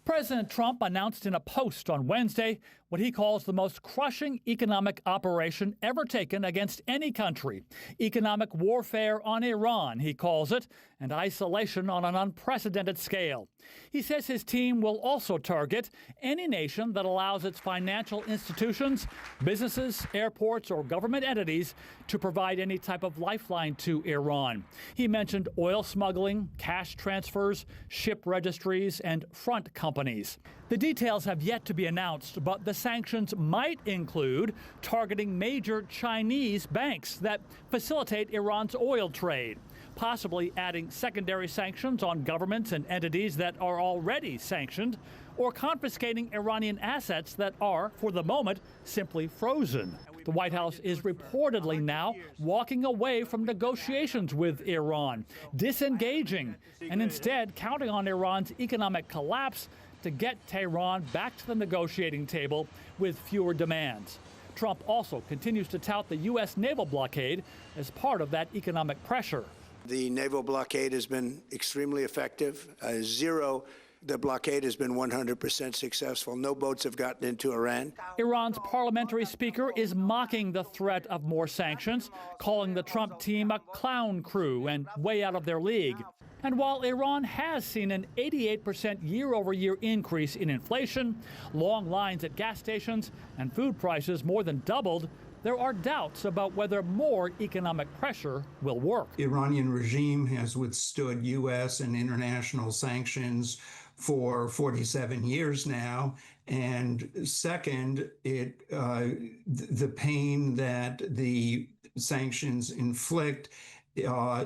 President Trump announced in a post on Wednesday what he calls the most crushing economic operation ever taken against any country. Economic warfare on Iran, he calls it, and isolation on an unprecedented scale. He says his team will also target any nation that allows its financial institutions, businesses, airports, or government entities to provide any type of lifeline to Iran. He mentioned oil smuggling, cash transfers, ship registries, and front companies. The details have yet to be announced, but the sanctions might include targeting major Chinese banks that facilitate Iran's oil trade, possibly adding secondary sanctions on governments and entities that are already sanctioned, or confiscating Iranian assets that are, for the moment, simply frozen. The White House is reportedly now walking away from negotiations with Iran, disengaging, and instead counting on Iran's economic collapse to get Tehran back to the negotiating table with fewer demands. Trump also continues to tout the U.S. naval blockade as part of that economic pressure. The naval blockade has been extremely effective. The blockade has been 100% successful. No boats have gotten into Iran. Iran's parliamentary speaker is mocking the threat of more sanctions, calling the Trump team a clown crew and way out of their league. And while Iran has seen an 88% year-over-year increase in inflation, long lines at gas stations, and food prices more than doubled, there are doubts about whether more economic pressure will work. The Iranian regime has withstood U.S. and international sanctions for 47 years now. And second, the pain that the sanctions inflict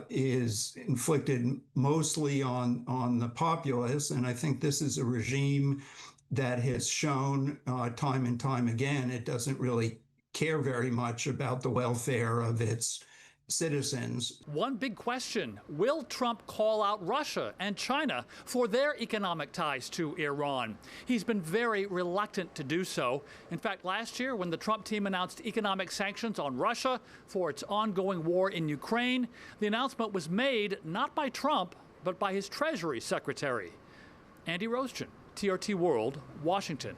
is inflicted mostly on the populace. And I think this is a regime that has shown time and time again it doesn't really care very much about the welfare of its citizens. One big question, will Trump call out Russia and China for their economic ties to Iran? He's been very reluctant to do so. In fact, last year, when the Trump team announced economic sanctions on Russia for its ongoing war in Ukraine, the announcement was made not by Trump, but by his Treasury Secretary. Andy Roesgen, TRT World, Washington.